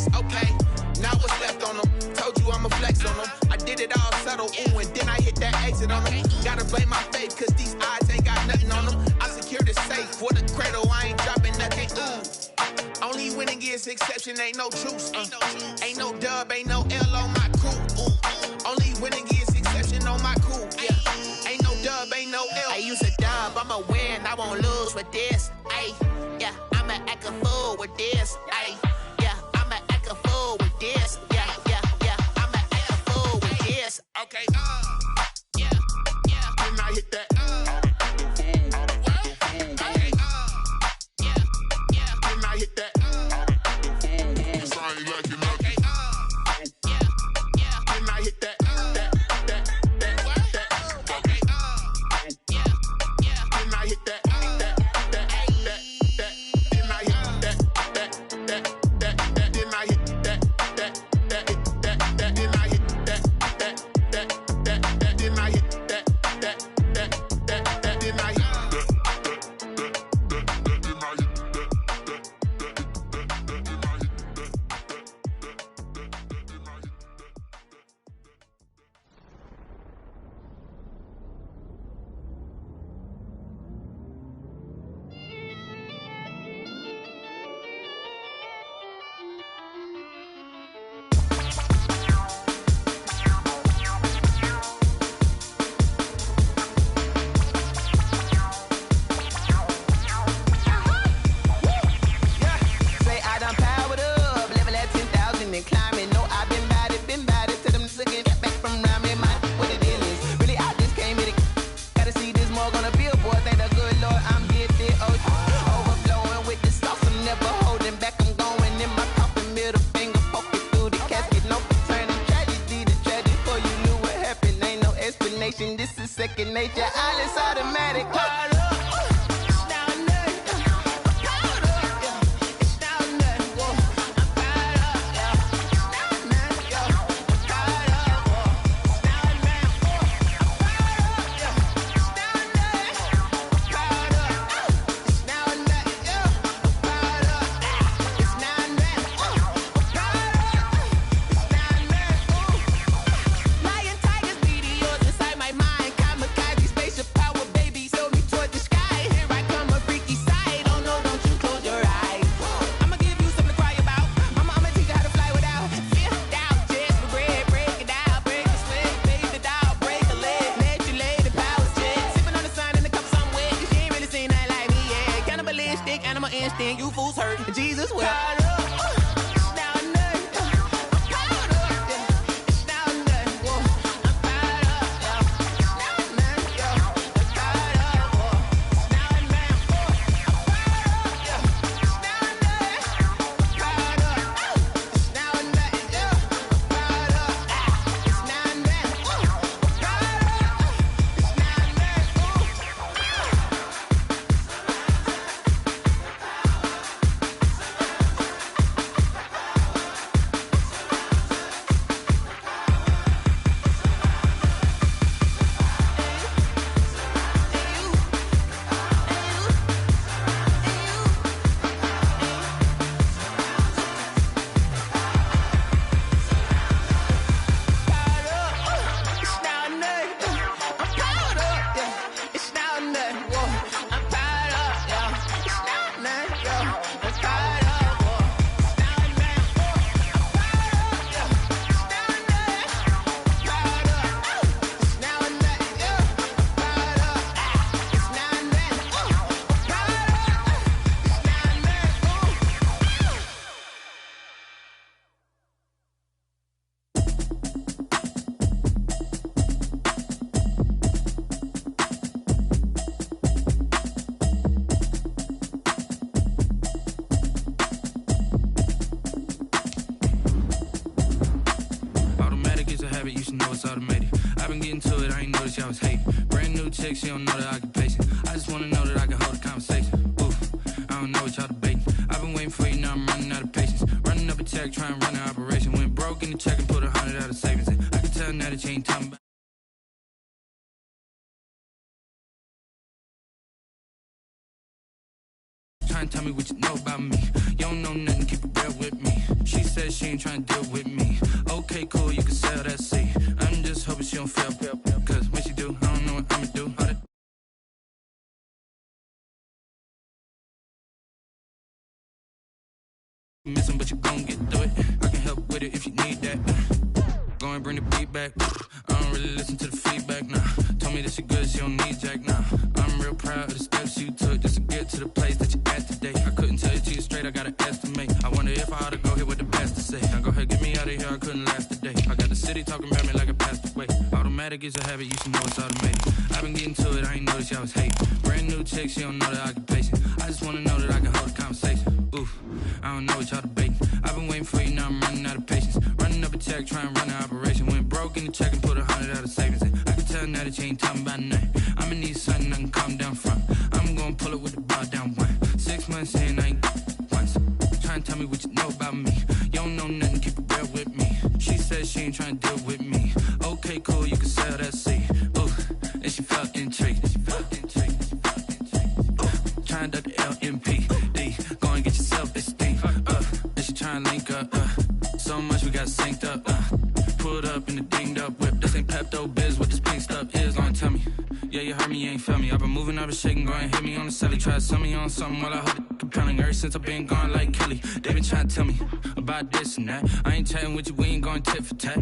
yes, okay. Now what's left on them? Told you I'ma flex on them. I did it all subtle, ooh, and then I hit that exit on them. Gotta blame my faith, cause these odds ain't got nothing on them. I secured the safe for the cradle, I ain't dropping nothing, ooh. Only winning is exception, ain't no truce. Ain't no dub, ain't no L on my crew. Only winning is exception on my crew. Yeah. Ain't no dub, ain't no L. I use a dub, I'ma win, I won't lose with this. Ay, yeah, I'ma act a fool with this. Ay, yeah, I'ma act a fool with this. Yeah, yeah, yeah, I'ma act a fool with this. Okay, yeah, yeah. When I hit that, okay, yeah, yeah. When I hit that. This is second nature, all is automatic. You fools hurt. Jesus will. She don't know the occupation. I just wanna know that I can hold a conversation. Oof, I don't know what y'all debating. I've been waiting for you, now I'm running out of patience. Running up a check, trying to run an operation. Went broke in the check and put 100 out of savings in. I can tell now that you ain't talking about. Trying to tell me what you know about me. You don't know nothing, keep it real with me. She said she ain't tryna deal with me. Okay, cool, you can sell that C. I'm just hoping she don't fail, cause when she do, I don't know what I'ma do. Missing, but you gon' get through it. I can help with it if you need that. Go and bring the beat back. I don't really listen to the feedback, nah. Told me that she good, she don't need jack, nah. I'm real proud of the steps you took just to get to the place that you at today. I couldn't tell you to you straight, I gotta estimate. I wonder if I ought to go here with the best to say. Now go ahead, get me out of here, I couldn't last a day. I got the city talking about me like I passed away. Automatic is a habit, you should know it's automated. I've been getting to it, I ain't noticed y'all was hating. Brand new chick, she don't know the occupation. I just wanna know that I can hold a conversation. Oof, I don't know what y'all debating. I've been waiting for you, now I'm running out of patience. Running up a check, trying to run an operation. Went broke in the check and put 100 out of savings in. I can tell now that you ain't talking about nothing. I'ma need something I can calm down from. I'm gonna pull it with the bar down one. 6 months in, I ain't once. Trying to tell me what you know about me. You don't know nothing, keep it real with me. She said she ain't trying to deal with me. Okay, cool, you can sell that C. Ooh, and she felt intrigued. Trying to duck the LMPD. Go and get yourself this thing. And she trying to link up. So much we got synced up. Pulled up in the dinged up whip. This ain't Pepto Biz, what this pink stuff is. Gonna tell me. Yeah, you heard me, you ain't felt me. I've been moving, I've been shaking, go and hit me on the celly. Try to sell me on something while I hold it compelling. Ever since I've been gone like Kelly, they been trying to tell me about this and that. I ain't chatting with you, we ain't going tit for tat.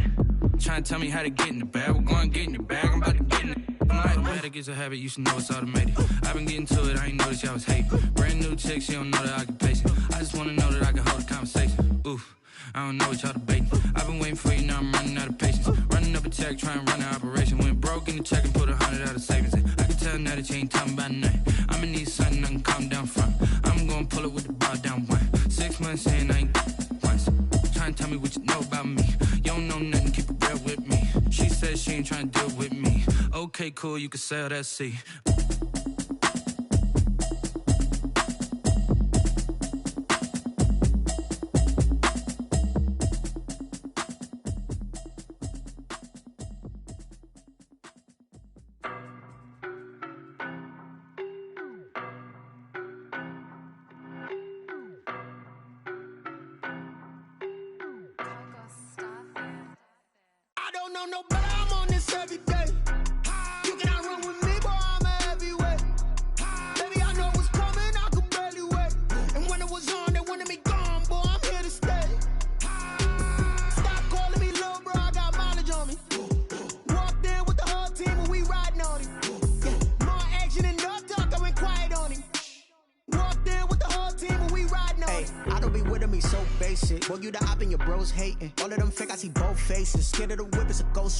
Trying to tell me how to get in the bag. We're going to get in the bag, I'm about to get in it. Automatic is a habit, you should know it's automated. I've been getting to it, I ain't noticed y'all was hating. Brand new chick, she don't know the occupation. I just wanna know that I can hold a conversation. Oof, I don't know what y'all debating. I've been waiting for you, now I'm running out of patience. Running up a check, trying to run an operation. Went broke in the check and put 100 out of savings in. I can tell now that you ain't talking about nothing. I'ma need something I can calm down from. I'm gonna pull it with the bar down one. 6 months in, I ain't once. Trying to tell me what you know about me. You don't know nothing, keep it real with me. She said she ain't trying to deal with me. Okay, cool, you can sell that C.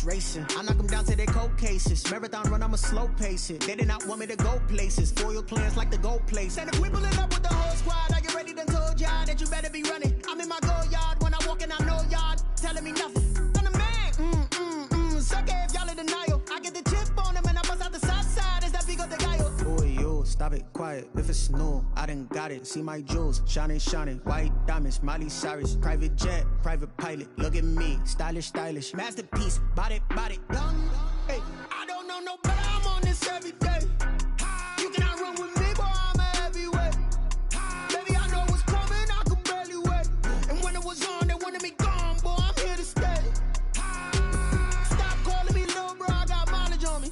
Racing. I knock them down to their cold cases. Marathon run, I'ma slow pace it. They did not want me to go places. Foil plans like the gold place. And if we pulling up with the whole squad, are you ready? Done told y'all that you better be running. I'm in my go yard when I walk in, I know y'all telling me nothing. I'm the man. Suck it if y'all in denial. I get the chip on them and I bust out the south side. Is that Vigo de Gallo? Boy, yo, stop it, quiet. If it's new, I done got it. See my jewels, shining, white diamonds, Miley Cyrus, private jet, private pilot. Look at me, stylish, masterpiece, body, done. Hey, I don't know no better, I'm on this every day. You cannot run with me, boy, I'm a heavyweight. Baby, I know what's coming, I could barely wait. And when it was on, they wanted me gone, boy, I'm here to stay. Stop calling me little bro, I got mileage on me.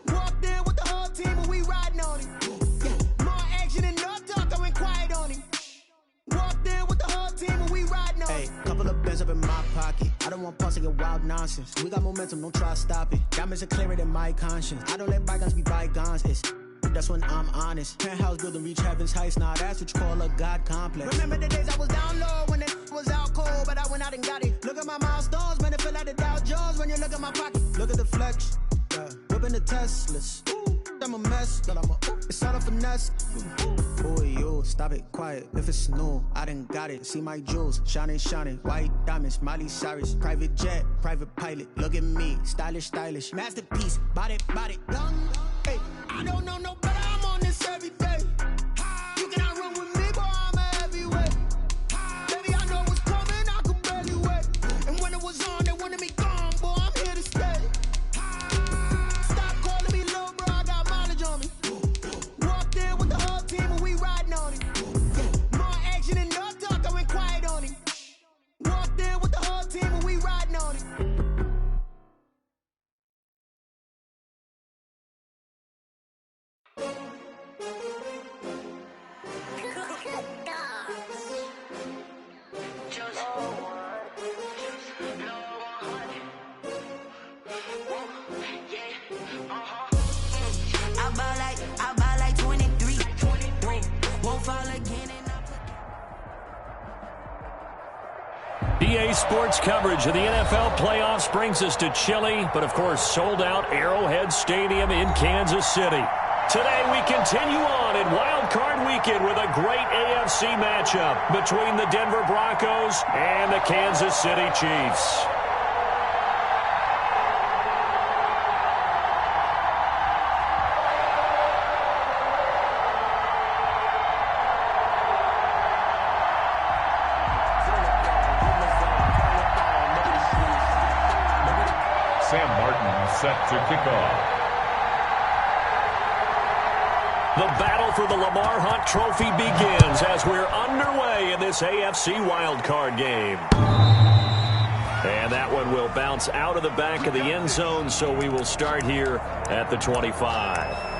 Walked in with the whole team and we riding on it. Yeah, more action and no talk, I went quiet on him. Walked in with the whole team and we riding on it. Couple of bands up in my pocket. I don't want pause to get wild nonsense. We got momentum, don't try to stop it. Diamonds are clearer than my conscience. I don't let bygones be bygones. That's when I'm honest. Penthouse building reach heaven's heights. Nah, that's what you call a God complex. Remember the days I was down low when it was out cold, but I went out and got it. Look at my milestones, man, it feel like the Dow Jones when you look at my pocket. Look at the flex, whipping the Teslas. I'm a mess, but it's all a finesse. Boy, yo, stop it, quiet. If it's new, I done got it. See my jewels, shining, white diamonds, Miley Cyrus, private jet, private pilot. Look at me, stylish, masterpiece, body, done. Hey, I don't know no better, I'm on this every day. You cannot run with me, boy, I'm a heavyweight. Baby, I know what's coming, I could barely wait. And when it was on, they wanted me gone, boy, I'm here to stay. Stop calling me little bro, I got mileage on me. Walked in with the whole team and we riding on it. Yeah, more action and no talk, I went quiet on him. EA Sports coverage of the NFL playoffs brings us to chilly, but of course sold-out Arrowhead Stadium in Kansas City. Today we continue on in Wild Card Weekend with a great AFC matchup between the Denver Broncos and the Kansas City Chiefs. Sam Martin set to kick off. The battle for the Lamar Hunt Trophy begins as we're underway in this AFC wildcard game. And that one will bounce out of the back of the end zone, so we will start here at the 25.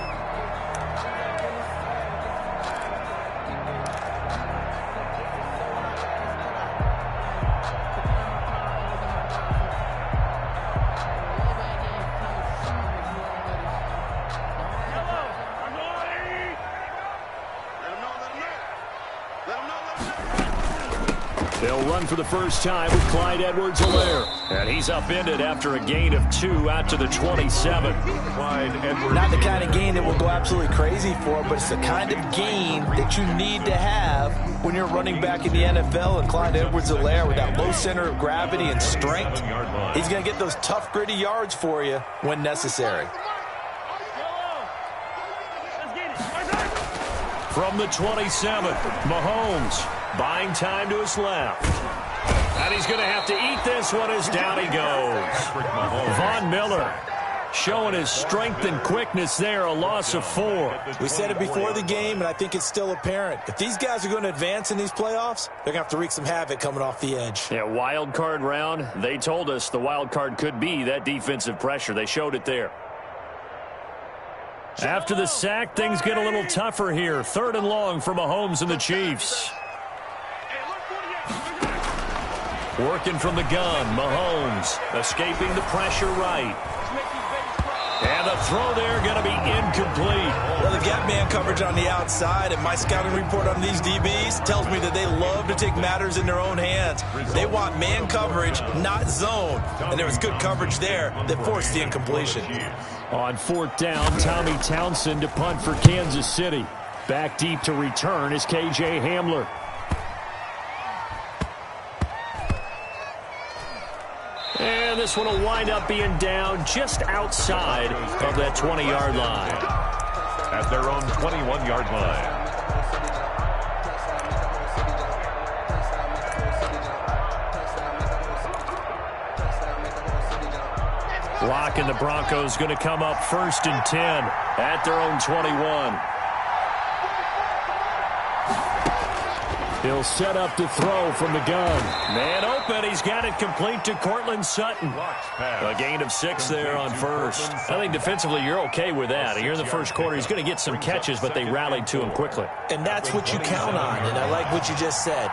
They'll run for the first time with Clyde Edwards-Helaire. And he's upended after a gain of 2 out to the 27. Clyde Edwards. Not the kind of gain that will go absolutely crazy for, but it's the kind of gain that you need to have when you're running back in the NFL. And Clyde Edwards-Helaire, with that low center of gravity and strength, he's going to get those tough, gritty yards for you when necessary. From the 27, Mahomes buying time to his left. And he's going to have to eat this one as down he goes. Von Miller showing his strength and quickness there, a loss of 4. We said it before the game, and I think it's still apparent. If these guys are going to advance in these playoffs, they're going to have to wreak some havoc coming off the edge. Yeah, wild card round. They told us the wild card could be that defensive pressure. They showed it there. After the sack, things get a little tougher here. 3rd and long for Mahomes and the Chiefs. Working from the gun, Mahomes escaping the pressure right. And the throw there going to be incomplete. Well, they've got man coverage on the outside, and my scouting report on these DBs tells me that they love to take matters in their own hands. They want man coverage, not zone. And there was good coverage there that forced the incompletion. On 4th down, Tommy Townsend to punt for Kansas City. Back deep to return is KJ Hamler. And this one will wind up being down just outside of that 20-yard line. At their own 21-yard line. Block and the Broncos going to come up 1st and 10 at their own 21. He'll set up to throw from the gun. Man open. He's got it complete to Cortland Sutton. A gain of 6 there on 1st. I think defensively you're okay with that. Here in the first quarter, he's going to get some catches, but they rallied to him quickly. And that's what you count on, and I like what you just said.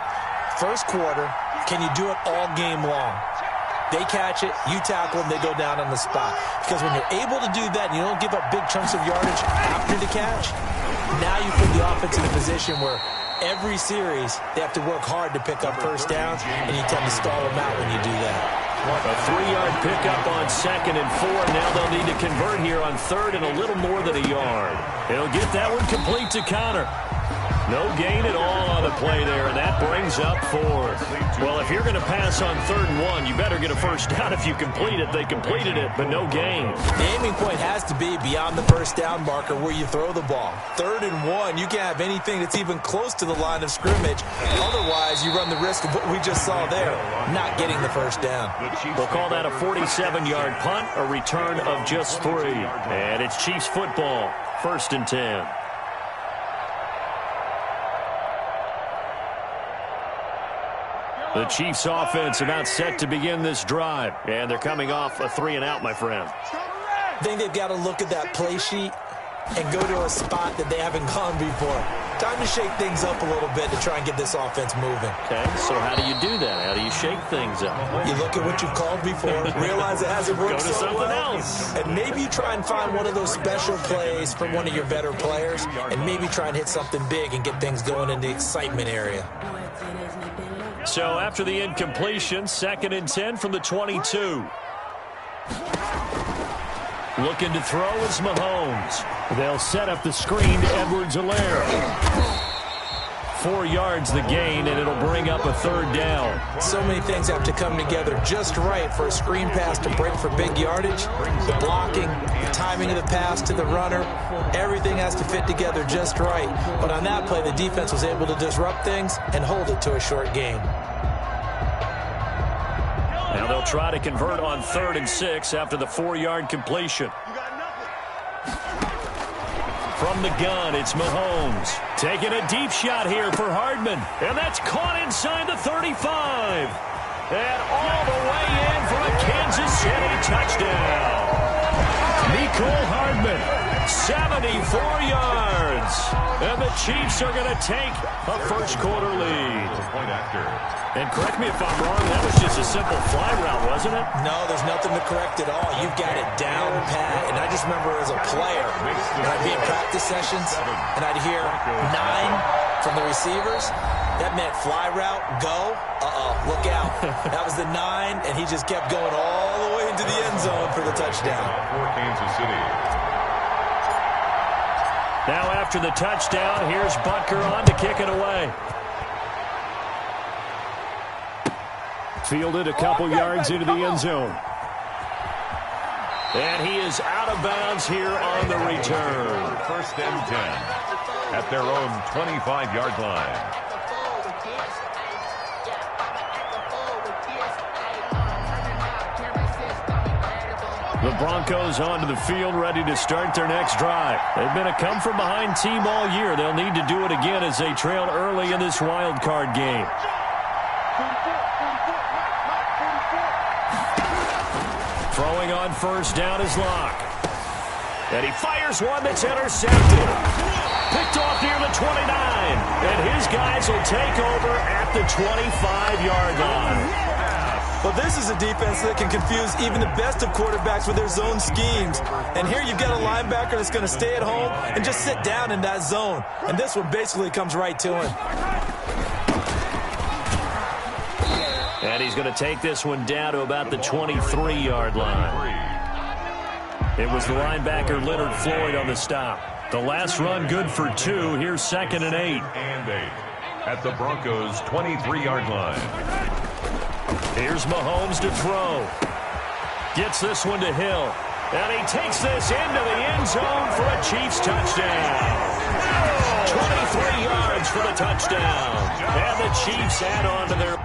First quarter, can you do it all game long? They catch it, you tackle them, they go down on the spot. Because when you're able to do that and you don't give up big chunks of yardage after the catch, now you put the offense in a position where every series they have to work hard to pick up first downs, and you tend to stall them out when you do that. A 3-yard pickup on 2nd and 4. Now they'll need to convert here on 3rd and a little more than a yard. He'll get that one complete to Connor. No gain at all on the play there, and that brings up 4th. Well, if you're going to pass on 3rd and 1, you better get a first down if you complete it. They completed it, but no gain. The aiming point has to be beyond the first down marker where you throw the ball. 3rd and 1, you can't have anything that's even close to the line of scrimmage. Otherwise, you run the risk of what we just saw there, not getting the first down. We'll call that a 47-yard punt, a return of just 3. And it's Chiefs football, 1st and 10. The Chiefs offense about set to begin this drive. And they're coming off a 3-and-out, my friend. I think they've got to look at that play sheet and go to a spot that they haven't gone before. Time to shake things up a little bit to try and get this offense moving. Okay, so how do you do that? How do you shake things up? You look at what you've called before, realize it hasn't worked Go to so something well, else. and maybe you try and find one of those special plays from one of your better players, and maybe try and hit something big and get things going in the excitement area. So after the incompletion, 2nd and 10 from the 22. Looking to throw is Mahomes. They'll set up the screen to Edwards-Helaire. 4 yards the gain, and it'll bring up a 3rd down. So many things have to come together just right for a screen pass to break for big yardage. The blocking, the timing of the pass to the runner, everything has to fit together just right. But on that play, the defense was able to disrupt things and hold it to a short gain. Now they'll try to convert on 3rd and 6 after the 4-yard completion. From the gun, it's Mahomes. Taking a deep shot here for Hardman. And that's caught inside the 35. And all the way in for a Kansas City touchdown. Mecole Hardman, 74 yards. And the Chiefs are going to take a first-quarter lead. And correct me if I'm wrong, that was just a simple fly route, wasn't it? No, there's nothing to correct at all. You've got it down pat. And I just remember as a player, when I'd be in practice sessions, and I'd hear 9 from the receivers. That meant fly route, go. Look out. That was the 9, and he just kept going all the way into the end zone for the touchdown. For Kansas City. Now after the touchdown, here's Butker on to kick it away. Fielded a couple yards into the end zone. And he is out of bounds here on the return. 1st and 10 at their own 25-yard line. The Broncos onto the field, ready to start their next drive. They've been a come-from-behind team all year. They'll need to do it again as they trail early in this wild card game. Throwing on 1st down is Locke. And he fires one that's intercepted. Picked off near the 29. And his guys will take over at the 25-yard line. But this is a defense that can confuse even the best of quarterbacks with their zone schemes. And here you've got a linebacker that's going to stay at home and just sit down in that zone. And this one basically comes right to him. And he's going to take this one down to about the 23-yard line. It was the linebacker Leonard Floyd on the stop. The last run good for 2. Here's 2nd and 8. And 8 at the Broncos' 23-yard line. Here's Mahomes to throw. Gets this one to Hill. And he takes this into the end zone for a Chiefs touchdown. 23 yards for the touchdown. And the Chiefs add on to their...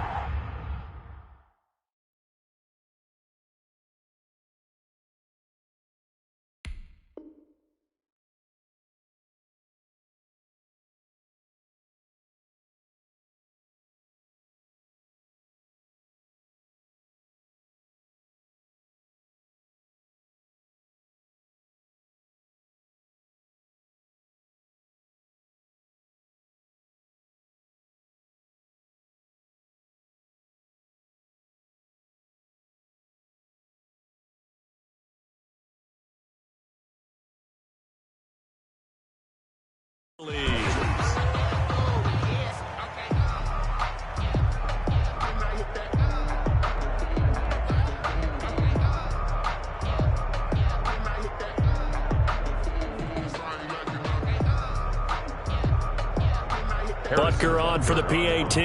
Butker on for the PAT.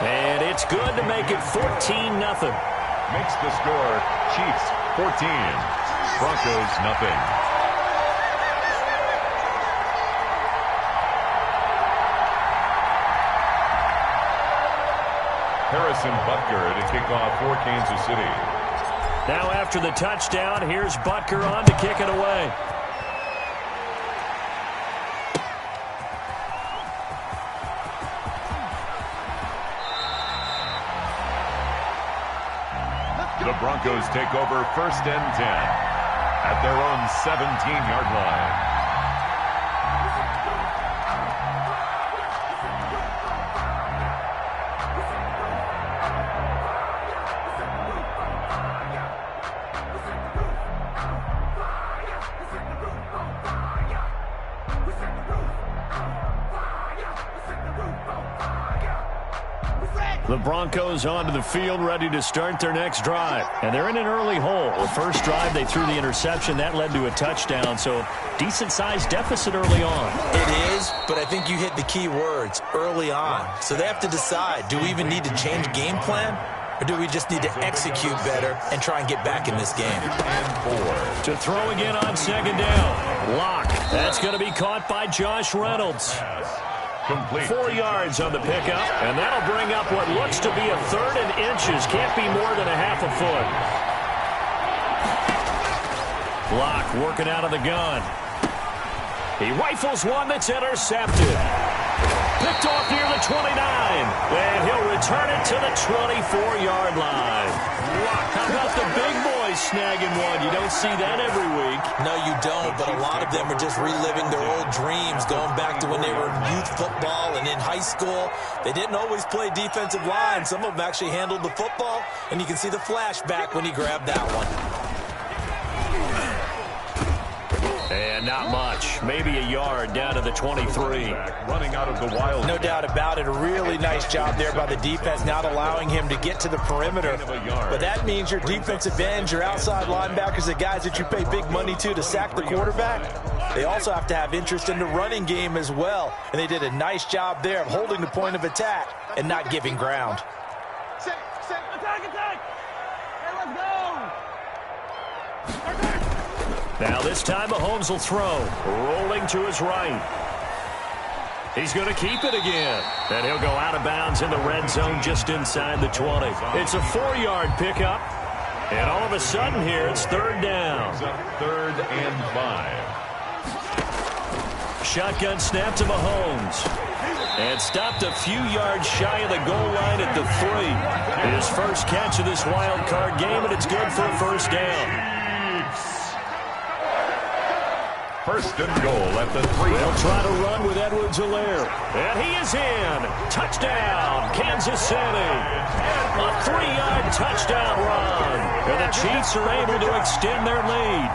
And it's good to make it 14-0. Makes the score Chiefs 14, Broncos nothing. Harrison Butker to kick off for Kansas City. Now after the touchdown, here's Butker on to kick it away. The Broncos take over 1st and 10 at their own 17-yard line. The Broncos onto the field, ready to start their next drive. And they're in an early hole. The first drive, they threw the interception. That led to a touchdown, so decent-sized deficit early on. It is, but I think you hit the key words, early on. So they have to decide, do we even need to change game plan? Or do we just need to execute better and try and get back in this game? To throw again on second down. Lock. That's going to be caught by Josh Reynolds. Complete. 4 yards on the pickup, and that'll bring up what looks to be a third and inches. Can't be more than a half a foot. Lock working out of the gun. He rifles one that's intercepted. Picked off near the 29, and he'll return it to the 24-yard line. How about the big boys snagging one? You don't see that every week. No, you don't, but a lot of them are just reliving their old dreams, going back to when they were in youth football and in high school. They didn't always play defensive line. Some of them actually handled the football, and you can see the flashback when he grabbed that one. And not much. Maybe a yard down to the 23. Running out of the wild. No doubt about it. A really nice job there by the defense, not allowing him to get to the perimeter. But that means your defensive ends, your outside linebackers, the guys that you pay big money to sack the quarterback, they also have to have interest in the running game as well. And they did a nice job there of holding the point of attack and not giving ground. Now this time Mahomes will throw. Rolling to his right. He's going to keep it again. And he'll go out of bounds in the red zone just inside the 20. It's a 4-yard pickup. And all of a sudden here it's third down. 3rd and 5. Shotgun snap to Mahomes. And stopped a few yards shy of the goal line at the 3. His first catch of this wild card game, and it's good for a first down. First and goal at the 3. They'll try to run with Edwards-Helaire. And he is in. Touchdown, Kansas City. A 3-yard touchdown run. And the Chiefs are able to extend their lead.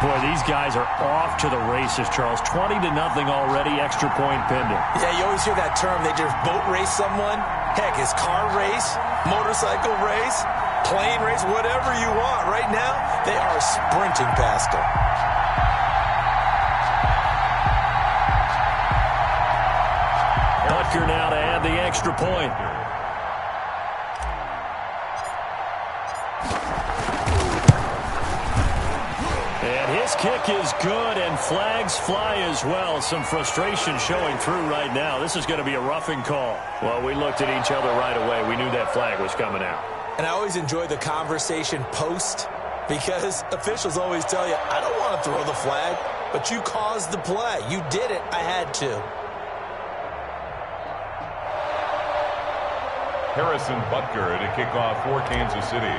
Boy, these guys are off to the races, Charles. 20-0 already, extra point pending. Yeah, you always hear that term. They just boat race someone. Heck, it's car race, motorcycle race, plane race, whatever you want. Right now, they are sprinting past them. Butker now to add the extra point. And his kick is good, and flags fly as well. Some frustration showing through right now. This is going to be a roughing call. Well, we looked at each other right away. We knew that flag was coming out. And I always enjoy the conversation post, because officials always tell you, I don't want to throw the flag, but you caused the play. You did it. I had to. Harrison Butker to kick off for Kansas City.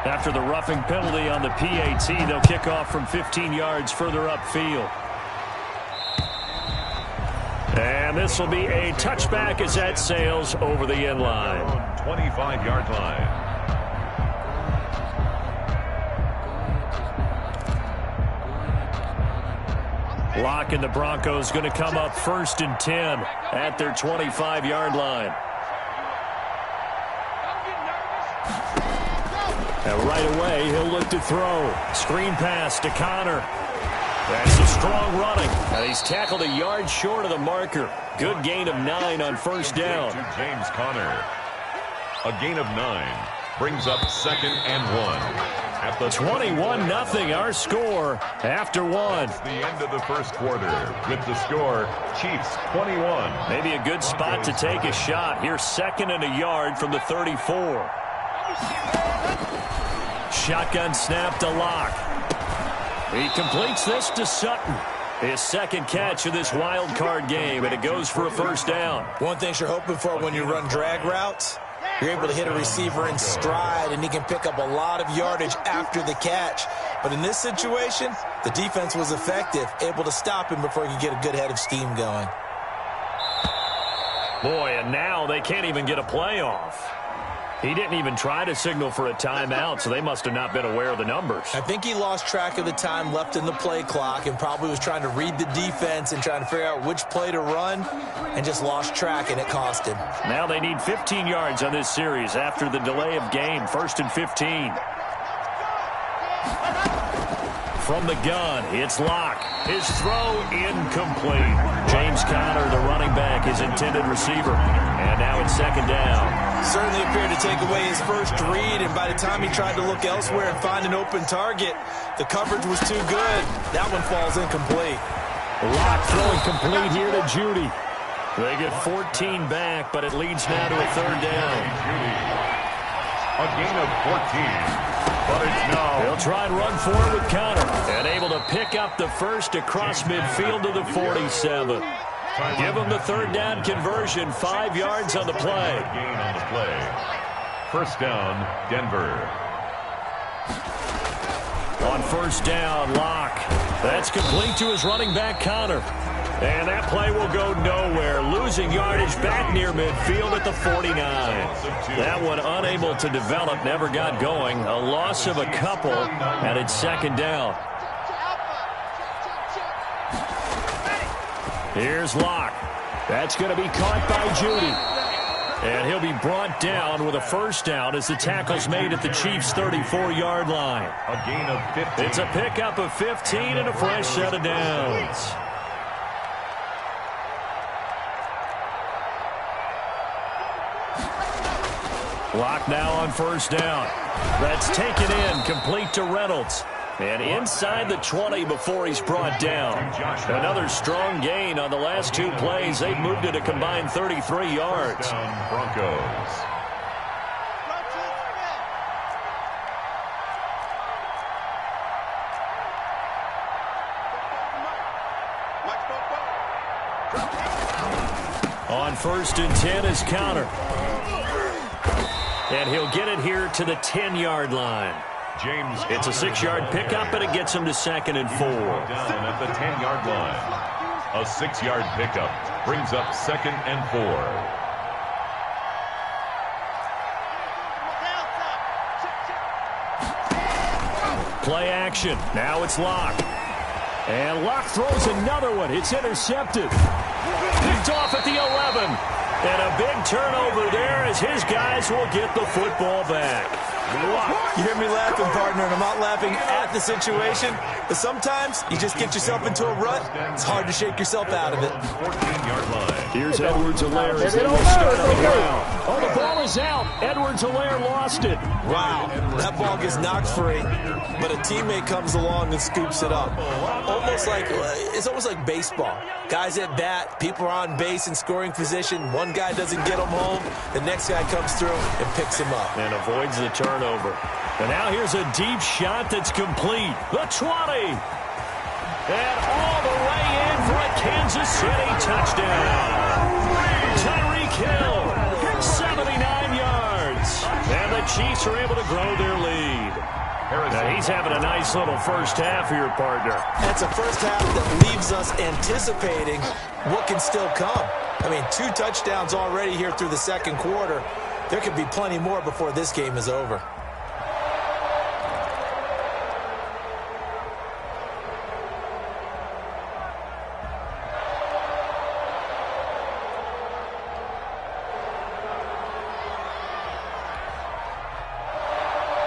After the roughing penalty on the PAT, they'll kick off from 15 yards further upfield. And this will be a touchback as that sails over the end line. 25-yard line. Lock and the Broncos going to come up 1st and 10 at their 25-yard line. And right away, he'll look to throw. Screen pass to Connor. That's a strong running. And he's tackled a yard short of the marker. Good gain of 9 on first down. To James Conner. A gain of 9 brings up 2nd and 1. At the 21-0 our score after 1. The end of the first quarter with the score, Chiefs 21. Maybe a good spot to take a shot. Here's 2nd and a yard from the 34. Shotgun snap to Lock. He completes this to Sutton. His second catch of this wild card game, and it goes for a first down. One thing you're hoping for when you run drag routes, you're able to hit a receiver in stride, and he can pick up a lot of yardage after the catch. But in this situation, the defense was effective, able to stop him before he could get a good head of steam going. Boy, and now they can't even get a play off. He didn't even try to signal for a timeout, so they must have not been aware of the numbers. I think he lost track of the time left in the play clock and probably was trying to read the defense and trying to figure out which play to run and just lost track, and it cost him. Now they need 15 yards on this series after the delay of game. 1st and 15. From the gun, it's Locke. His throw incomplete. James Conner, the running back, his intended receiver. And now it's 2nd down. Certainly appeared to take away his first read, and by the time he tried to look elsewhere and find an open target, the coverage was too good. That one falls incomplete. Locke throwing complete here to Judy. They get 14 back, but it leads now to a 3rd down. A gain of 14. But it's now. They'll try and run for it with Conner. And able to pick up the first across midfield to the 47. Give them the 3rd down conversion. 5 yards on the play. Gain on the play. 1st down, Denver. On 1st down, Locke. That's complete to his running back, Conner. And that play will go nowhere. Losing yardage back near midfield at the 49. That one unable to develop, never got going. A loss of a couple, and it's 2nd down. Here's Locke. That's going to be caught by Judy. And he'll be brought down with a 1st down as the tackle's made at the Chiefs' 34-yard line. A gain of 15. It's a pickup of 15 and a fresh set of downs. Locke now on 1st down. That's taken in, complete to Reynolds. And inside the 20 before he's brought down. Another strong gain on the last 2 plays. They've moved it a combined 33 yards. Broncos. On 1st and 10 is Conner. And he'll get it here to the 10-yard line. James, it's a 6-yard pickup, and it gets him to 2nd and 4. Down at the 10-yard line. A 6-yard pickup brings up 2nd and 4. Play action. Now it's Locke. And Locke throws another one. It's intercepted. Picked off at the 11. And a big turnover there as his guys will get the football back. You hear me laughing, partner, and I'm not laughing at the situation, but sometimes you just get yourself into a rut. It's hard to shake yourself out of it. 14-yard line. Here's Edwards-Helaire as they will start on the ground. Oh, the ball is out. Edwards-Helaire lost it. Wow, that ball gets knocked free, but a teammate comes along and scoops it up. It's almost like baseball. Guys at bat, people are on base in scoring position. One guy doesn't get them home. The next guy comes through and picks him up. And avoids the turnover. And now here's a deep shot that's complete. The 20. And all the way in for a Kansas City touchdown. Tyreek Hill, 79 yards. And the Chiefs are able to grow their lead. Now he's having a nice little first half here, partner. That's a first half that leaves us anticipating what can still come. I mean, 2 touchdowns already here through the 2nd quarter. There could be plenty more before this game is over.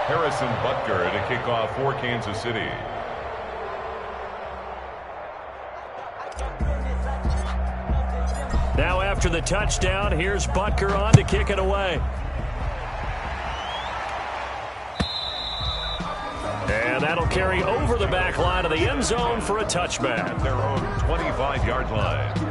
Harrison Butker to kick off for Kansas City. Now after the touchdown, here's Butker on to kick it away. And that'll carry over the back line of the end zone for a touchback. At their own 25-yard line.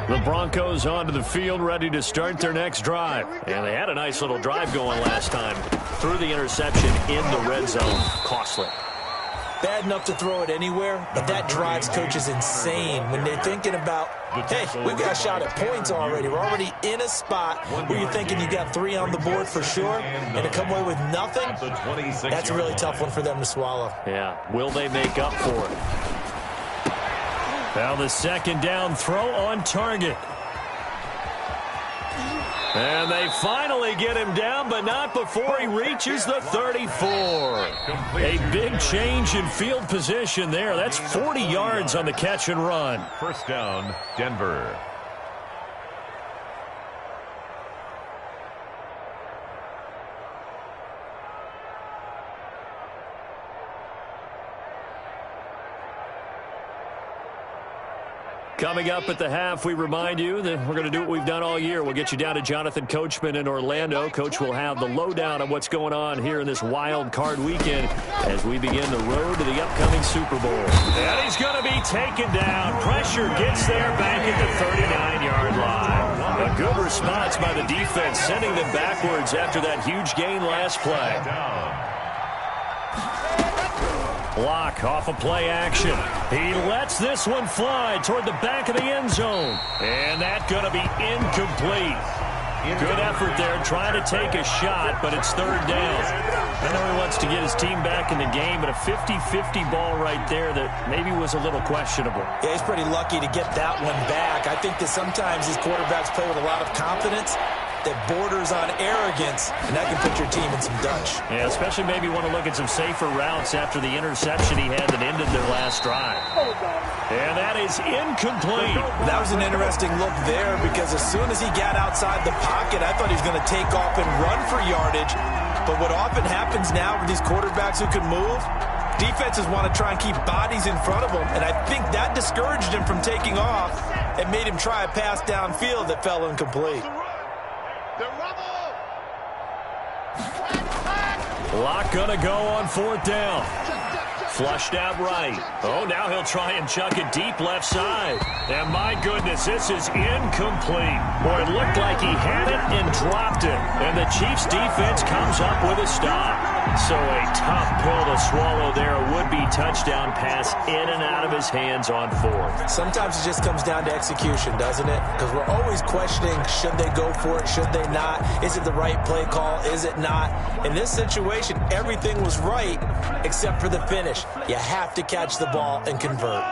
The Broncos onto the field, ready to start their next drive. And they had a nice little drive going last time. Threw the interception in the red zone. Costly. bad enough to throw it anywhere, but that drives coaches insane when they're thinking about, hey, we've got a shot at points already. We're already in a spot where you're thinking you got 3 on the board for sure, and to come away with nothing, that's a really tough one for them to swallow. Yeah, will they make up for it? Now the second down throw on target. And they finally get him down, but not before he reaches the 34. A big change in field position there. That's 40 yards on the catch and run. First down, Denver. Coming up at the half, we remind you that we're going to do what we've done all year. We'll get you down to Jonathan Coachman in Orlando. Coach will have the lowdown on what's going on here in this wild card weekend as we begin the road to the upcoming Super Bowl. And he's going to be taken down. Pressure gets there back at the 39-yard line. A good response by the defense, sending them backwards after that huge gain last play. Block off of play action. He lets this one fly toward the back of the end zone. And that's going to be incomplete. Good effort there trying to take a shot, but it's third down. I know he wants to get his team back in the game, but a 50-50 ball right there that maybe was a little questionable. Yeah, he's pretty lucky to get that one back. I think that sometimes these quarterbacks play with a lot of confidence that borders on arrogance, and that can put your team in some Dutch. Yeah, especially maybe want to look at some safer routes after the interception he had that ended their last drive. And that is incomplete. That was an interesting look there because as soon as he got outside the pocket, I thought he was going to take off and run for yardage. But what often happens now with these quarterbacks who can move, defenses want to try and keep bodies in front of them, and I think that discouraged him from taking off and made him try a pass downfield that fell incomplete. Lock gonna go on fourth down. Flushed out right. Oh, now he'll try and chuck it deep left side. And my goodness, this is incomplete. Boy, it looked like he had it and dropped it. And the Chiefs defense comes up with a stop. So a tough pill to swallow there. A would-be touchdown pass in and out of his hands on fourth. Sometimes it just comes down to execution, doesn't it? Because we're always questioning, should they go for it, should they not? Is it the right play call, is it not? In this situation, everything was right except for the finish. You have to catch the ball and convert.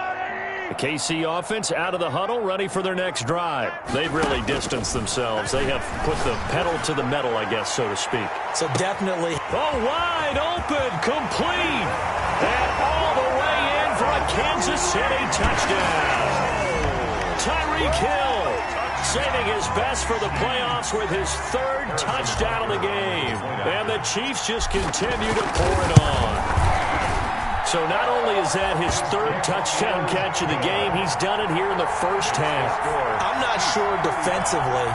The KC offense out of the huddle, ready for their next drive. They've really distanced themselves. They have put the pedal to the metal, I guess, so to speak. So definitely. Oh, wide open, complete. And all the way in for a Kansas City touchdown. Tyreek Hill saving his best for the playoffs with his third touchdown of the game. And the Chiefs just continue to pour it on. So not only is that his third touchdown catch of the game, he's done it here in the first half. I'm not sure defensively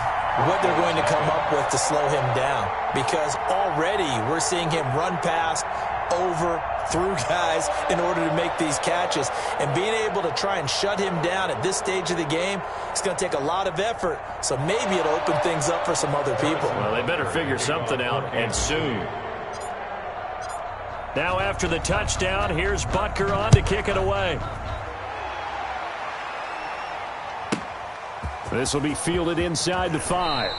what they're going to come up with to slow him down, because already we're seeing him run past, over, through guys in order to make these catches. And being able to try and shut him down at this stage of the game, it's going to take a lot of effort. So maybe it'll open things up for some other people. Well, they better figure something out, and soon. Now after the touchdown, here's Butker on to kick it away. This will be fielded inside the 5.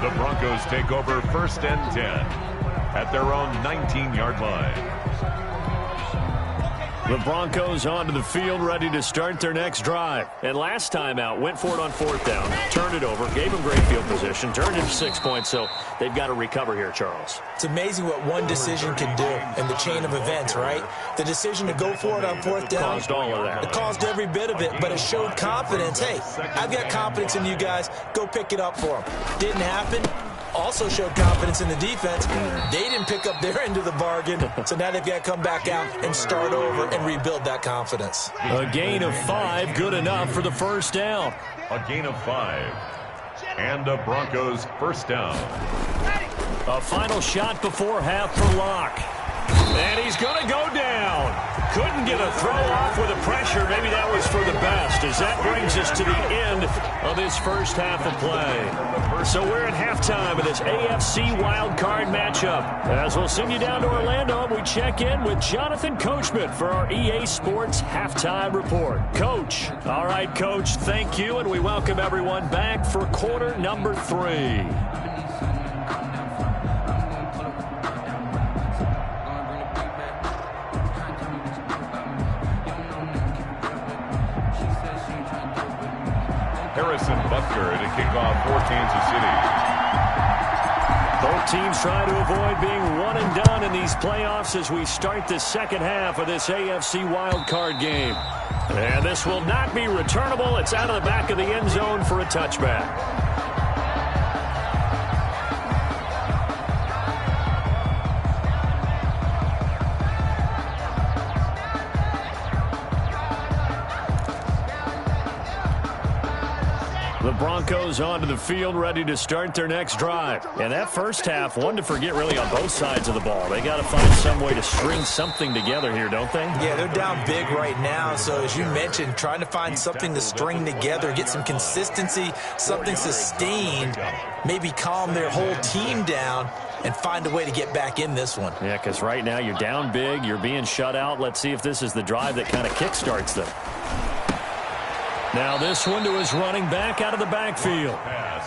The Broncos take over first and 10 at their own 19-yard line. The Broncos onto the field, ready to start their next drive. And last time out, went for it on fourth down, turned it over, gave them great field position, turned it 6 points, so they've got to recover here, Charles. It's amazing what one decision can do in the chain of events, right? The decision to go for it on fourth down. Caused all of that. It caused every bit of it, but it showed confidence. Hey, I've got confidence in you guys. Go pick it up for them. Didn't happen. Also showed confidence in the defense. They didn't pick up their end of the bargain, so now they've got to come back out and start over and rebuild that confidence. A gain of 5, good enough for the first down. A gain of 5. And the Broncos first down. A final shot before half for Locke. And he's going to go down. Couldn't get a throw off with the pressure sure maybe that was for the best, as that brings us to the end of this first half of play. So we're at halftime of this AFC wildcard matchup. As we'll send you down to Orlando, we check in with Jonathan Coachman for our EA Sports Halftime Report. Coach. All right, Coach, thank you, and we welcome everyone back for quarter number 3. Harrison Butker to kick off for Kansas City. Both teams trying to avoid being one and done in these playoffs as we start the second half of this AFC wildcard game. And this will not be returnable. It's out of the back of the end zone for a touchback. The Broncos onto the field, ready to start their next drive. And that first half, one to forget really on both sides of the ball. They got to find some way to string something together here, don't they? Yeah, they're down big right now. So as you mentioned, trying to find something to string together, get some consistency, something sustained, maybe calm their whole team down and find a way to get back in this one. Yeah, because right now you're down big, you're being shut out. Let's see if this is the drive that kind of kickstarts them. Now this one to his running back out of the backfield.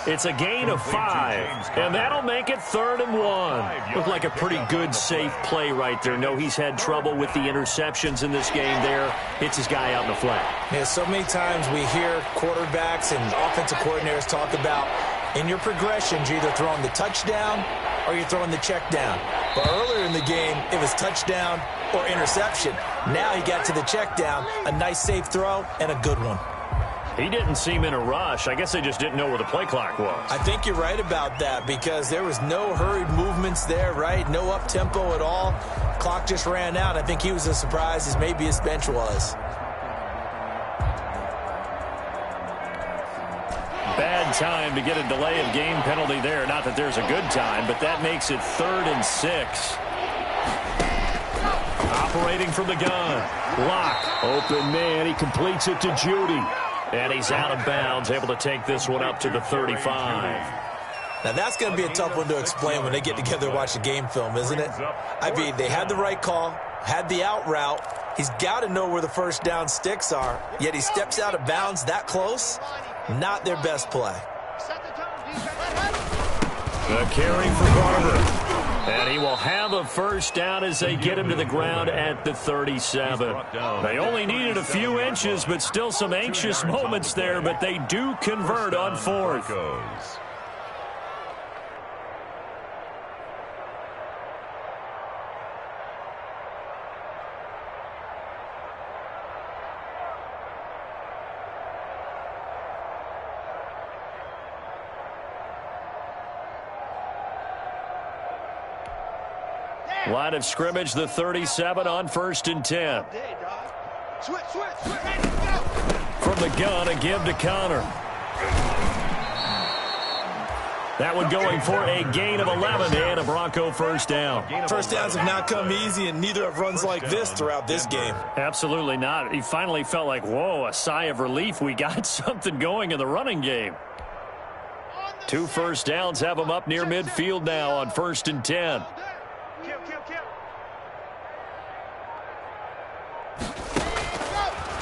It's a gain of 5, and that'll make it 3rd and 1. Looked like a pretty good, safe play right there. No, he's had trouble with the interceptions in this game there. Hits his guy out in the flat. Yeah, so many times we hear quarterbacks and offensive coordinators talk about in your progressions, you're either throwing the touchdown or you're throwing the check down. But earlier in the game, it was touchdown or interception. Now he got to the check down, a nice safe throw, and a good one. He didn't seem in a rush. I guess they just didn't know where the play clock was. I think you're right about that because there was no hurried movements there, right? No up-tempo at all. Clock just ran out. I think he was as surprised as maybe his bench was. Bad time to get a delay of game penalty there. Not that there's a good time, but that makes it 3rd and 6. Operating from the gun. Lock. Open man. He completes it to Judy. And he's out of bounds, able to take this one up to the 35. Now, that's going to be a tough one to explain when they get together and watch the game film, isn't it? I mean, they had the right call, had the out route. He's got to know where the first down sticks are, yet he steps out of bounds that close. Not their best play. The carry for Barber. And he will have a first down as they get him to the ground at the 37. They only needed a few inches, but still some anxious moments there, but they do convert on 4th. Line of scrimmage, the 37 on 1st and 10. From the gun, a give to Connor. That one going for a gain of 11 and a Bronco first down. First downs have not come easy, and neither have runs like this throughout this game. Absolutely not. He finally felt like, whoa, a sigh of relief. We got something going in the running game. 2 first downs have him up near midfield now on 1st and 10.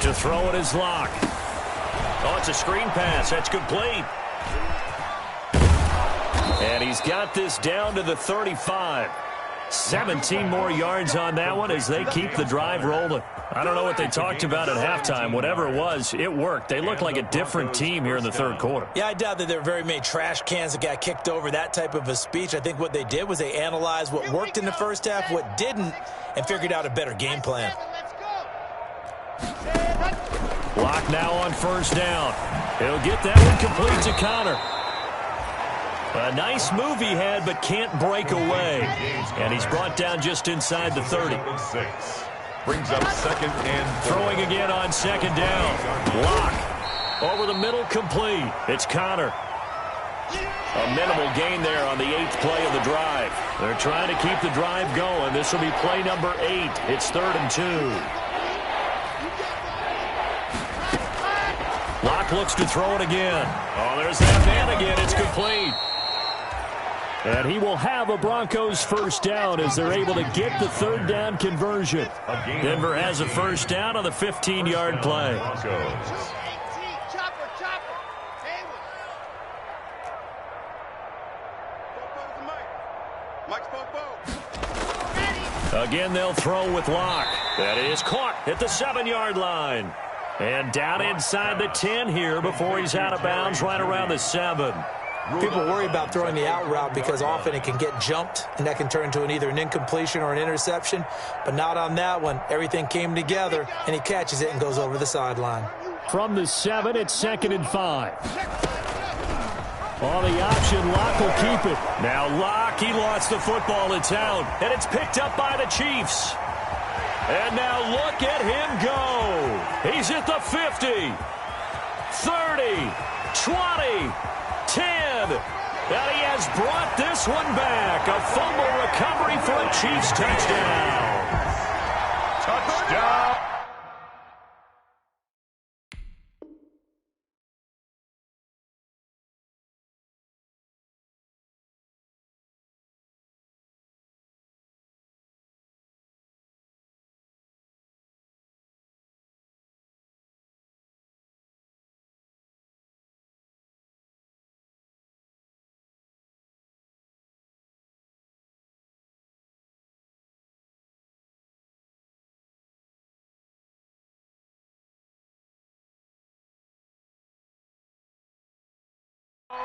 To throw it is Lock. Oh, it's a screen pass. That's complete. And he's got this down to the 35. 17 more yards on that one as they keep the drive rolling. I don't know what they talked about at halftime. Whatever it was, it worked. They look like a different team here in the 3rd quarter. Yeah, I doubt that there were very many trash cans that got kicked over, that type of a speech. I think what they did was they analyzed what worked in the first half, what didn't, and figured out a better game plan. Lock now on 1st down. He'll get that one complete to Connor. A nice move he had, but can't break away. And he's brought down just inside the 30. Brings up 2nd and 4. Throwing again on 2nd down. Lock. Over the middle, complete. It's Connor. A minimal gain there on the 8th play of the drive. They're trying to keep the drive going. This will be play number 8. It's 3rd and 2. Locke looks to throw it again. Oh, there's that man again. It's complete. And he will have a Broncos first down as they're able to get the third down conversion. Denver has a first down on the 15-yard play. Again, they'll throw with Locke. That is caught at the 7-yard line. And down inside the 10 here before he's out of bounds right around the 7. People worry about throwing the out route because often it can get jumped, and that can turn into either an incompletion or an interception. But not on that one. Everything came together, and he catches it and goes over the sideline. From the 7, it's 2nd and 5. On the option, Locke will keep it. Now Locke, he lost the football. It's out, and it's picked up by the Chiefs. And now look at him go. He's at the 50, 30, 20, 10. And he has brought this one back. A fumble recovery for a Chiefs touchdown. Touchdown.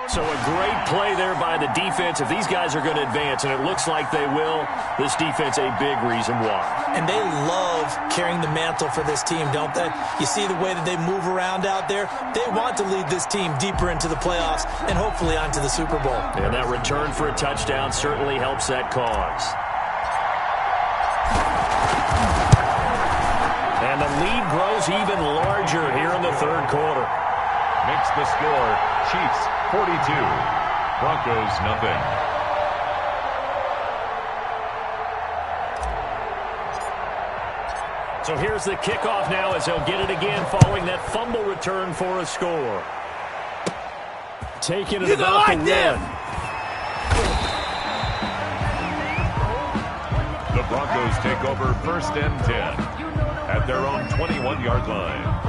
So a great play there by the defense. If these guys are going to advance, and it looks like they will, this defense a big reason why. And they love carrying the mantle for this team, don't they? You see the way that they move around out there? They want to lead this team deeper into the playoffs and hopefully onto the Super Bowl. And that return for a touchdown certainly helps that cause. And the lead grows even larger here in the third quarter. Makes the score Chiefs 42, Broncos nothing. So here's the kickoff now as they'll get it again following that fumble return for a score. Taking it about the 1. The Broncos take over 1st and 10 at their own 21-yard line.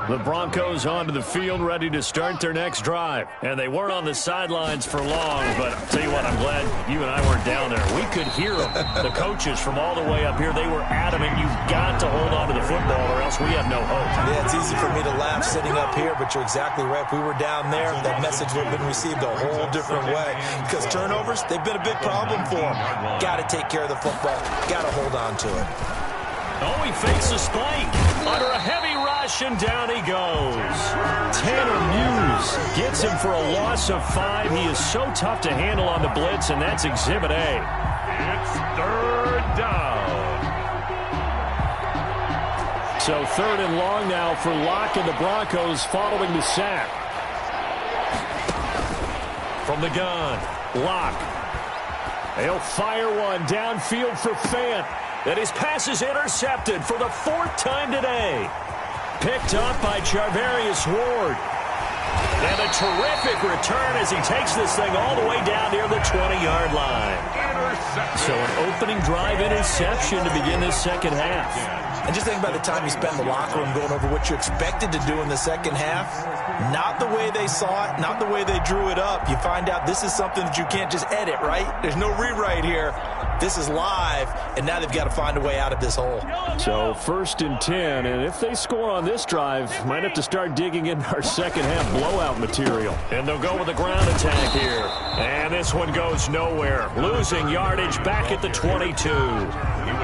The Broncos onto the field, ready to start their next drive. And they weren't on the sidelines for long, but I'll tell you what, I'm glad you and I weren't down there. We could hear them, the coaches from all the way up here. They were adamant, you've got to hold on to the football or else we have no hope. Yeah, it's easy for me to laugh sitting up here, but you're exactly right. If we were down there, that message would have been received a whole different way. Because turnovers, they've been a big problem for them. Got to take care of the football. Got to hold on to it. Oh, he fakes a spike under a heavy rush, and down he goes. Tanner Muse gets him for a loss of 5. He is so tough to handle on the blitz, and that's Exhibit A. It's 3rd down. So 3rd and long now for Locke and the Broncos following the sack. From the gun, Locke. They'll fire one downfield for Fant. And his pass is intercepted for the 4th time today. Picked up by Charvarius Ward. And a terrific return as he takes this thing all the way down near the 20-yard line. So an opening drive interception to begin this second half. And just think about the time you spent in the locker room going over what you expected to do in the second half. Not the way they saw it, not the way they drew it up. You find out this is something that you can't just edit, right? There's no rewrite here. This is live, and now they've got to find a way out of this hole. So 1st and 10, and if they score on this drive, might have to start digging into our second half blowout material. And they'll go with a ground attack here. And this one goes nowhere. Losing yardage back at the 22.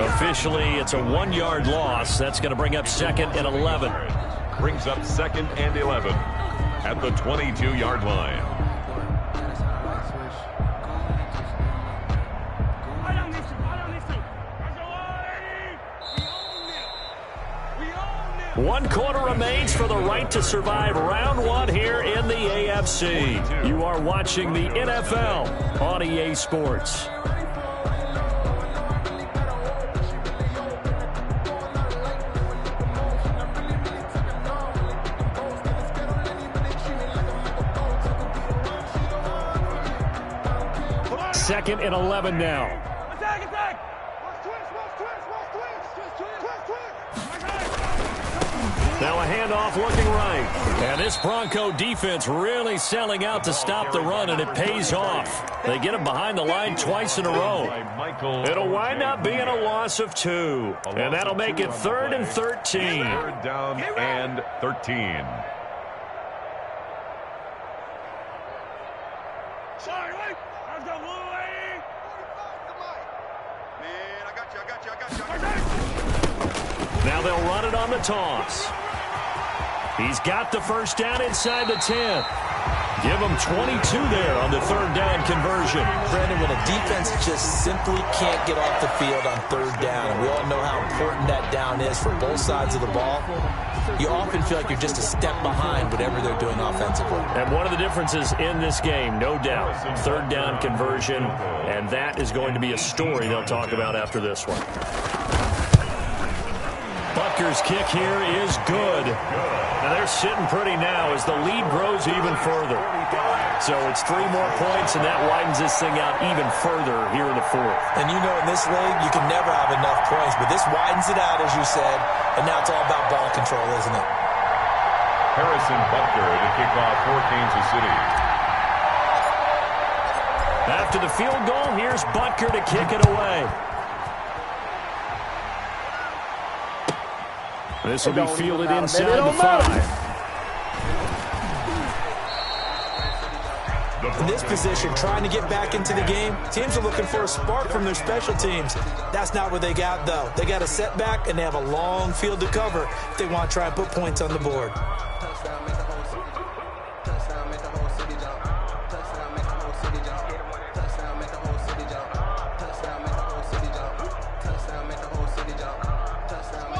Officially, it's a 1-yard loss. That's going to bring up 2nd and 11. Brings up 2nd and 11 at the 22-yard line. One quarter remains for the right to survive round 1 here in the AFC. You are watching the NFL on EA Sports. 2nd and 11 now. Attack! Now a handoff looking right. And this Bronco defense really selling out to stop the run, and it pays off. They get him behind the line twice in a row. It'll wind up being a loss of 2. And that'll make it 3rd and 13. 3rd down and 13. Sorry, wait. I've got one way. Man, I got you. Now they'll run it on the toss. He's got the first down inside the 10. Give him 22 there on the 3rd down conversion. Brandon, when a defense just simply can't get off the field on 3rd down, and we all know how important that down is for both sides of the ball, you often feel like you're just a step behind whatever they're doing offensively. And one of the differences in this game, no doubt, 3rd down conversion, and that is going to be a story they'll talk about after this one. Butker's kick here is good. Now they're sitting pretty now as the lead grows even further. So it's 3 more points, and that widens this thing out even further here in the 4th. And you know in this league, you can never have enough points, but this widens it out, as you said, and now it's all about ball control, isn't it? Harrison Butker to kick off for Kansas City. After the field goal, here's Butker to kick it away. This will be fielded inside the 5. In this position, trying to get back into the game, teams are looking for a spark from their special teams. That's not what they got, though. They got a setback, and they have a long field to cover if they want to try and put points on the board.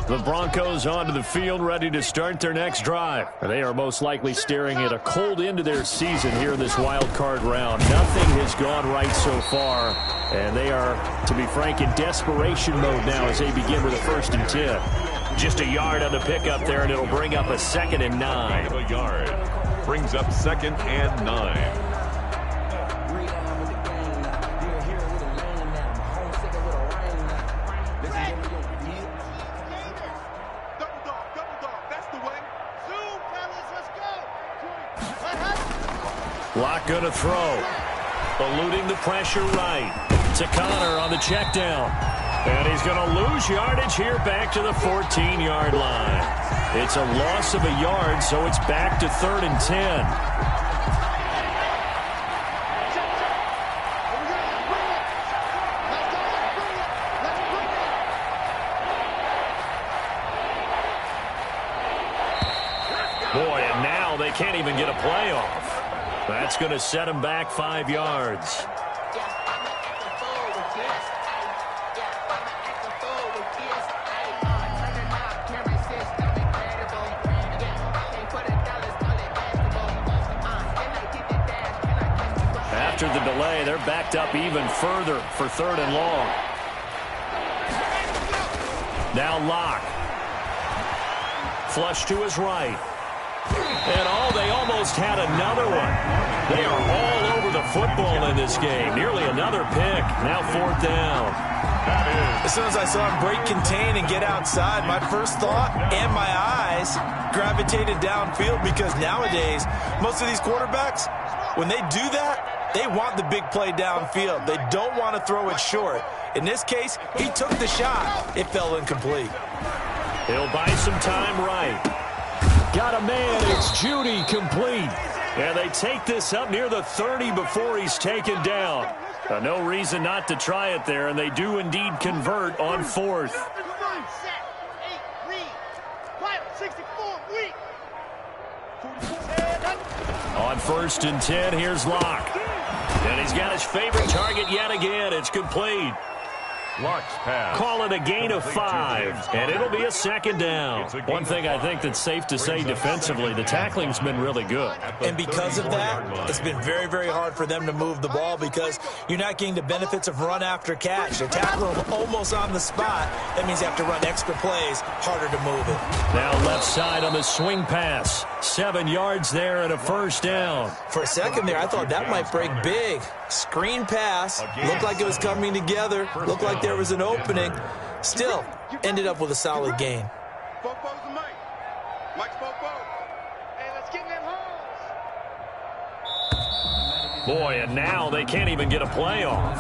The Broncos onto the field, ready to start their next drive. They are most likely staring at a cold end to their season here in this wild card round. Nothing has gone right so far, and they are, to be frank, in desperation mode now as they begin with a 1st and 10. Just a yard on the pickup there, and it'll bring up a 2nd and 9. A yard. Brings up 2nd and 9. Locke going to throw. Eluding the pressure right. To Connor on the check down. And he's going to lose yardage here back to the 14-yard line. It's a loss of a yard, so it's back to 3rd and 10. Boy, and now they can't even get a play off. That's going to set him back 5 yards. After the delay, they're backed up even further for 3rd and long. Now Locke. Flush to his right. And they almost had another one. They are all over the football in this game. Nearly another pick. Now 4th down. As soon as I saw him break contain and get outside, my first thought and my eyes gravitated downfield, because nowadays, most of these quarterbacks, when they do that, they want the big play downfield. They don't want to throw it short. In this case, he took the shot. It fell incomplete. He'll buy some time right. Got a man. It's Judy, complete. And they take this up near the 30 before he's taken down. No reason not to try it there, and they do indeed convert on 4th. On 1st and 10, here's Locke. And he's got his favorite target yet again. It's complete. Call it a gain of 5, and it'll be a second down. One thing I think that's safe to say defensively, the tackling's been really good. And because of that, it's been very, very hard for them to move the ball because you're not getting the benefits of run after catch. They're tackling them almost on the spot. That means you have to run extra plays, harder to move it. Now left side on the swing pass. 7 yards there and a first down. For a second there, I thought that might break big. Screen pass. Looked like it was coming together. Looked like there was an opening. Still, ended up with a solid gain. Boy, and now they can't even get a play off.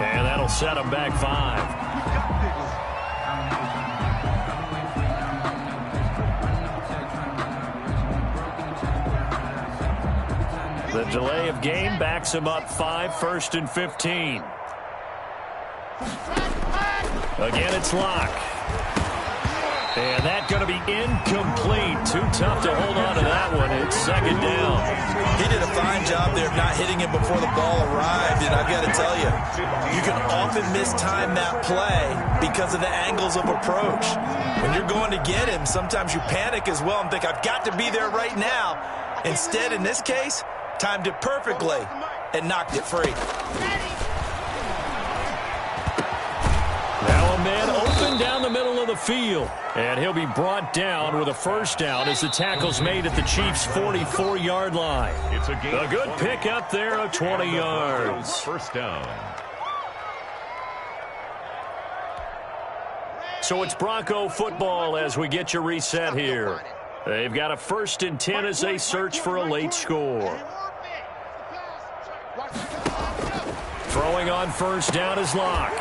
And that'll set them back 5. The delay of game backs him up 5, 1st and 15. Again, it's Locke. And that's going to be incomplete. Too tough to hold on to that one. It's second down. He did a fine job there of not hitting him before the ball arrived. And I've got to tell you, you can often mistime that play because of the angles of approach. When you're going to get him, sometimes you panic as well and think, I've got to be there right now. Instead, in this case, timed it perfectly and knocked it free. Now a man open down the middle of the field. And he'll be brought down with a first down as the tackle's made at the Chiefs' 44-yard line. It's a good pickup there of 20 yards. First down. So it's Bronco football as we get you reset here. They've got a 1st and 10 as they search for a late score. Throwing on first down is Locke.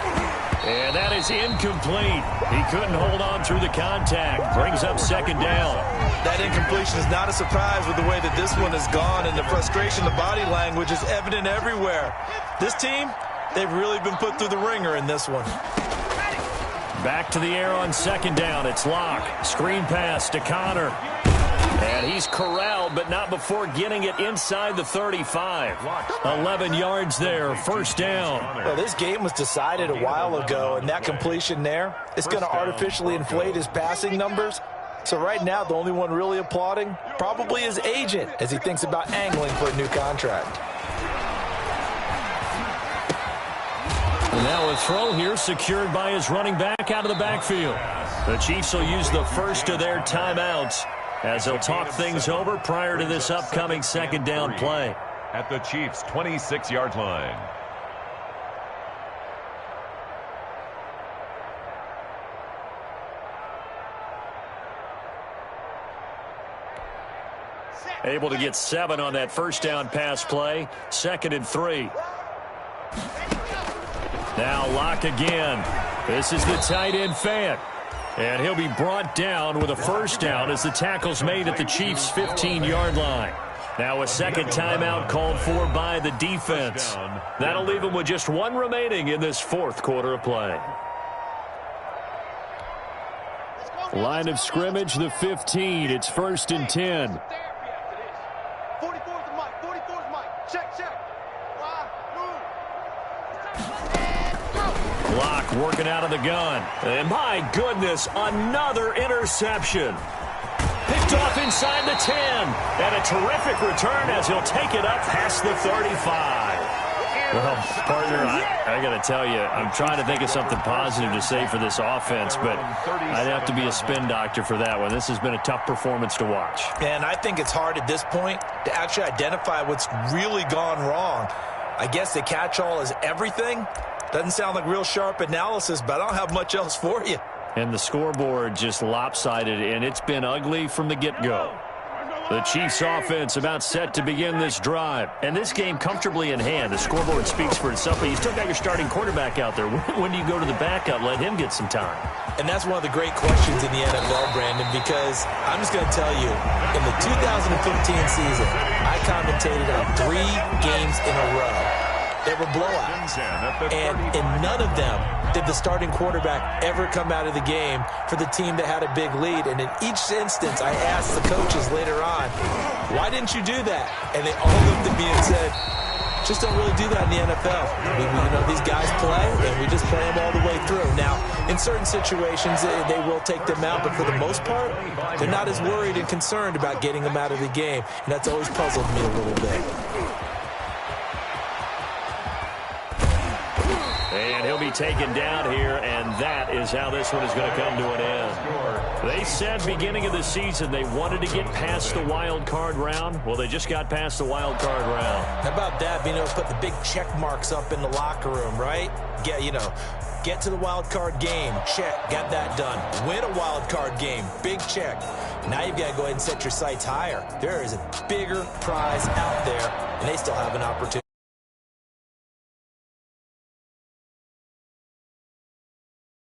And that is incomplete. He couldn't hold on through the contact. Brings up second down. That incompletion is not a surprise with the way that this one has gone, and the frustration, the body language is evident everywhere. This team, they've really been put through the ringer in this one. Back to the air on second down. It's Locke. Screen pass to Connor. And he's corralled, but not before getting it inside the 35. 11 yards there, first down. Well, this game was decided a while ago, and that completion there is going to artificially inflate his passing numbers. So right now, the only one really applauding probably his agent as he thinks about angling for a new contract. And now a throw here secured by his running back out of the backfield. The Chiefs will use the first of their timeouts as they'll talk things over prior to this upcoming second down play. At the Chiefs' 26-yard line. Able to get 7 on that first down pass play. 2nd and 3. Now Locke again. This is the tight end Fant. And he'll be brought down with a first down as the tackle's made at the Chiefs' 15-yard line. Now a second timeout called for by the defense. That'll leave them with just 1 remaining in this 4th quarter of play. Line of scrimmage, the 15. It's 1st and 10. 44's Mike. 44's Mike. Check. Locke working out of the gun. And my goodness, another interception. Picked off inside the 10. And a terrific return as he'll take it up past the 35. Well, partner, I got to tell you, I'm trying to think of something positive to say for this offense, but I'd have to be a spin doctor for that one. This has been a tough performance to watch. And I think it's hard at this point to actually identify what's really gone wrong. I guess the catch-all is everything. Doesn't sound like real sharp analysis, but I don't have much else for you. And the scoreboard just lopsided, and it's been ugly from the get-go. The Chiefs offense about set to begin this drive. And this game comfortably in hand. The scoreboard speaks for itself, but you still got your starting quarterback out there. When do you go to the backup? Let him get some time. And that's one of the great questions in the NFL, Brandon, because I'm just going to tell you, in the 2015 season, I commentated on 3 games in a row. They were blowouts. And in none of them did the starting quarterback ever come out of the game for the team that had a big lead. And in each instance, I asked the coaches later on, why didn't you do that? And they all looked at me and said, just don't really do that in the NFL. These guys play, and we just play them all the way through. Now, in certain situations, they will take them out, but for the most part, they're not as worried and concerned about getting them out of the game, and that's always puzzled me a little bit. And he'll be taken down here, and that is how this one is going to come to an end. They said beginning of the season they wanted to get past the wild card round. Well, they just got past the wild card round. How about that, being able to put the big check marks up in the locker room, right? Get to the wild card game, check, got that done. Win a wild card game, big check. Now you've got to go ahead and set your sights higher. There is a bigger prize out there, and they still have an opportunity.